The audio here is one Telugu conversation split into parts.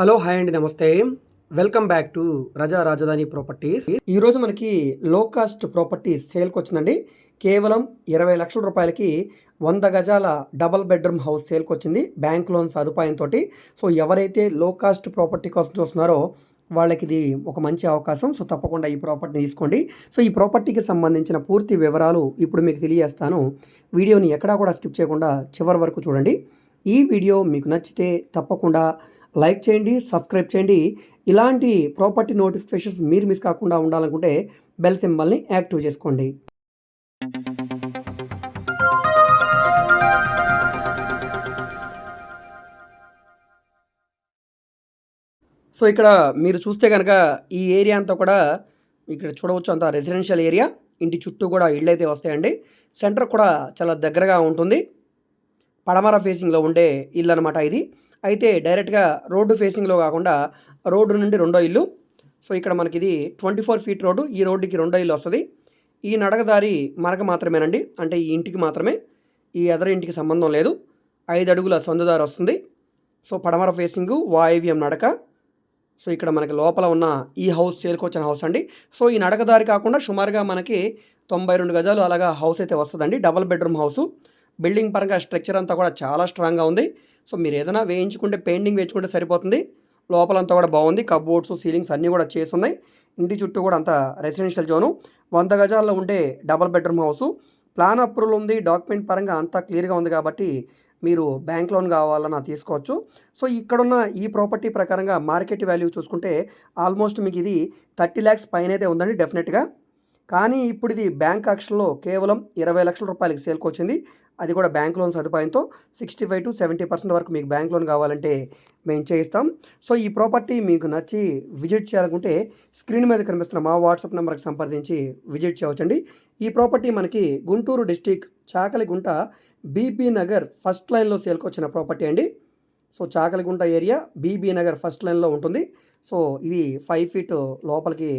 హలో హాయ్ అండి నమస్తే. వెల్కమ్ బ్యాక్ టు రజా రాజధాని ప్రాపర్టీస్. ఈరోజు మనకి లో కాస్ట్ ప్రాపర్టీస్ సేల్కి వచ్చిందండి. కేవలం 20 లక్షల రూపాయలకి 100 గజాల డబల్ బెడ్రూమ్ హౌస్ సేల్కి వచ్చింది బ్యాంక్ లోన్ సదుపాయంతో. సో ఎవరైతే లో కాస్ట్ ప్రాపర్టీ కోసం చూస్తున్నారో వాళ్ళకి ఇది ఒక మంచి అవకాశం. సో తప్పకుండా ఈ ప్రాపర్టీని తీసుకోండి. సో ఈ ప్రాపర్టీకి సంబంధించిన పూర్తి వివరాలు ఇప్పుడు మీకు తెలియజేస్తాను. వీడియోని ఎక్కడా కూడా స్కిప్ చేయకుండా చివరి వరకు చూడండి. ఈ వీడియో మీకు నచ్చితే తప్పకుండా లైక్ చేయండి, సబ్స్క్రైబ్ చేయండి. ఇలాంటి ప్రాపర్టీ నోటిఫికేషన్స్ మీరు మిస్ కాకుండా ఉండాలనుకుంటే బెల్ సింబల్ని యాక్టివ్ చేసుకోండి. సో ఇక్కడ మీరు చూస్తే కనుక ఈ ఏరియా అంతా కూడా ఇక్కడ చూడవచ్చు, అంతా రెసిడెన్షియల్ ఏరియా. ఇంటి చుట్టూ కూడా ఇళ్ళు అయితే వస్తాయండి. సెంటర్ కూడా చాలా దగ్గరగా ఉంటుంది. పడమర ఫేసింగ్లో ఉండే ఇల్లు అనమాట ఇది. అయితే డైరెక్ట్గా రోడ్డు ఫేసింగ్లో కాకుండా రోడ్డు నుండి రెండో ఇల్లు. సో ఇక్కడ మనకి ఇది 24 ఫీట్ రోడ్డు. ఈ రోడ్డుకి రెండో ఇల్లు వస్తుంది. ఈ నడకదారి మనకు మాత్రమేనండి, అంటే ఈ ఇంటికి మాత్రమే, ఈ ఎదరు ఇంటికి సంబంధం లేదు. 5 అడుగుల సందుదారి వస్తుంది. సో పడమర ఫేసింగు, వాయువ్యం నడక. సో ఇక్కడ మనకి లోపల ఉన్న ఈ హౌస్ సేల్కి వచ్చిన హౌస్ అండి. సో ఈ నడకదారి కాకుండా సుమారుగా మనకి 92 గజాలు అలాగా హౌస్ అయితే వస్తుందండి. Double bedroom house. బిల్డింగ్ పరంగా స్ట్రక్చర్ అంతా కూడా చాలా స్ట్రాంగ్గా ఉంది. సో మీరు ఏదైనా వేయించుకుంటే, పెయింటింగ్ వేయించుకుంటే సరిపోతుంది. లోపలంతా కూడా బాగుంది. కప్బోర్డ్స్, సీలింగ్స్ అన్నీ కూడా చేస్తున్నాయి. ఇంటి చుట్టూ కూడా అంతా రెసిడెన్షియల్ జోను. 100 గజాల్లో ఉండే double bedroom house. Plan approval ఉంది. డాక్యుమెంట్ పరంగా అంతా క్లియర్గా ఉంది కాబట్టి మీరు బ్యాంక్ లోన్ కావాలన్నా తీసుకోవచ్చు. సో ఇక్కడున్న ఈ ప్రాపర్టీ ప్రకారంగా మార్కెట్ వాల్యూ చూసుకుంటే ఆల్మోస్ట్ మీకు ఇది 30 lakhs పైన అయితే ఉందండి డెఫినెట్గా. కానీ ఇప్పుడు ఇది బ్యాంక్ ఆక్షన్లో కేవలం 20 లక్షల రూపాయలకి సేల్కి వచ్చింది. అది కూడా బ్యాంక్ లోన్ సదుపాయంతో 65 to 70% వరకు మీకు బ్యాంక్ లోన్ కావాలంటే మేము చేయిస్తాం. సో ఈ ప్రాపర్టీ మీకు నచ్చి విజిట్ చేయాలనుకుంటే స్క్రీన్ మీద కనిపిస్తున్న మా వాట్సాప్ నెంబర్కి సంప్రదించి విజిట్ చేయవచ్చండి. ఈ ప్రాపర్టీ మనకి గుంటూరు డిస్టిక్ చాకలిగుంట బీబీ నగర్ ఫస్ట్ లైన్లో సేల్కి వచ్చిన ప్రాపర్టీ అండి. So Chakaligunta area Bibi Nagar first లైన్లో ఉంటుంది. సో ఇది 5 feet లోపలికి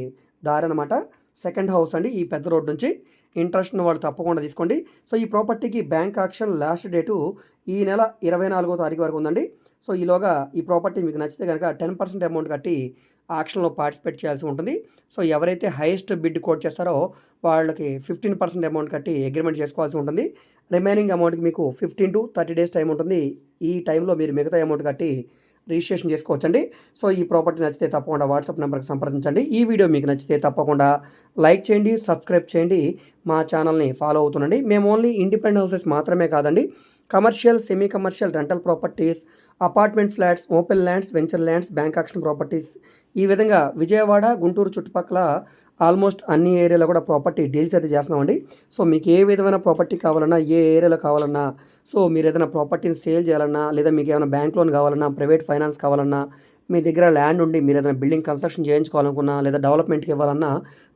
దారి అనమాట. సెకండ్ హౌస్ అండి ఈ పెద్ద రోడ్ నుంచి. ఇంట్రెస్ట్ ఉన్న వాళ్ళు తప్పకుండా తీసుకోండి. సో ఈ ప్రాపర్టీకి బ్యాంక్ ఆక్షన్ లాస్ట్ డేటు ఈ నెల 24వ తారీఖు వరకు ఉందండి. సో ఈలోగా ఈ ప్రాపర్టీ మీకు నచ్చితే కనుక 10% అమౌంట్ కట్టి ఆక్షన్లో పార్టిసిపేట్ చేయాల్సి ఉంటుంది. సో ఎవరైతే హైయెస్ట్ బిడ్ కోట్ చేస్తారో వాళ్ళకి 15% అమౌంట్ కట్టి అగ్రిమెంట్ చేసుకోవాల్సి ఉంటుంది. రిమైనింగ్ అమౌంట్కి మీకు 15 to 30 days టైం ఉంటుంది. ఈ టైంలో మీరు మిగతా అమౌంట్ కట్టి రిజిస్ట్రేషన్ చేసుకోవచ్చండి. సో ఈ ప్రాపర్టీ నచ్చితే తప్పకుండా వాట్సాప్ నెంబర్కి సంప్రదించండి. ఈ వీడియో మీకు నచ్చితే తప్పకుండా లైక్ చేయండి, సబ్స్క్రైబ్ చేయండి, మా ఛానల్ని ఫాలో అవుతుండండి. మేము ఓన్లీ ఇండిపెండెంట్ హౌసెస్ మాత్రమే కాదండి, commercial, semi commercial, rental properties, apartment flats, open lands, venture lands, bank auction properties, ఈ విధంగా విజయవాడ, గుంటూరు చుట్టుపక్కల ఆల్మోస్ట్ అన్ని ఏరియాలో కూడా ప్రాపర్టీ డీల్స్ అయితే చేస్తున్నామండి. సో మీకు ఏ విధమైన ప్రాపర్టీ కావాలన్నా, ఏ ఏరియాలో కావాలన్నా, సో మీరు ఏదైనా ప్రాపర్టీని సేల్ చేయాలన్నా, లేదా మీకు ఏమైనా బ్యాంక్ లోన్ కావాలన్నా, ప్రైవేట్ ఫైనాన్స్ కావాలన్నా, మీ దగ్గర ల్యాండ్ ఉండి మీరు ఏదైనా బిల్డింగ్ కన్స్ట్రక్షన్ చేయించుకోవాలనుకున్నా, లేదా డెవలప్మెంట్కి ఇవ్వాలన్నా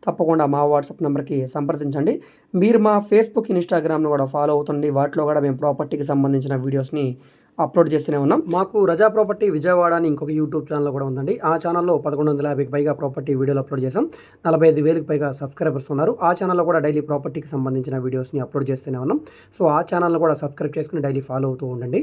తప్పకుండా మా వాట్సాప్ నెంబర్కి సంప్రదించండి. మీరు మా ఫేస్బుక్, ఇన్స్టాగ్రామ్ను కూడా ఫాలో అవుతుంది. వాటిలో కూడా మేము ప్రాపర్టీకి సంబంధించిన వీడియోస్ని అప్లోడ్ చేస్తూనే ఉన్నాం. మాకు రజా ప్రాపర్టీ విజయవాడ అని ఇంకొక యూట్యూబ్ ఛానల్ కూడా ఉందండి. ఆ ఛానల్లో 1150కి పైగా ప్రాపర్టీ వీడియోలు అప్లోడ్ చేసాం. 45,000కి పైగా సబ్స్క్రైబర్స్ ఉన్నారు. ఆ ఛానల్లో కూడా డైలీ ప్రాపర్టీకి సంబంధించిన వీడియోస్ని అప్లోడ్ చేస్తూనే ఉన్నాం. సో ఆ ఛానల్లో కూడా సబ్స్క్రైబ్ చేసుకుని డైలీ ఫాలో అవుతూ ఉండండి.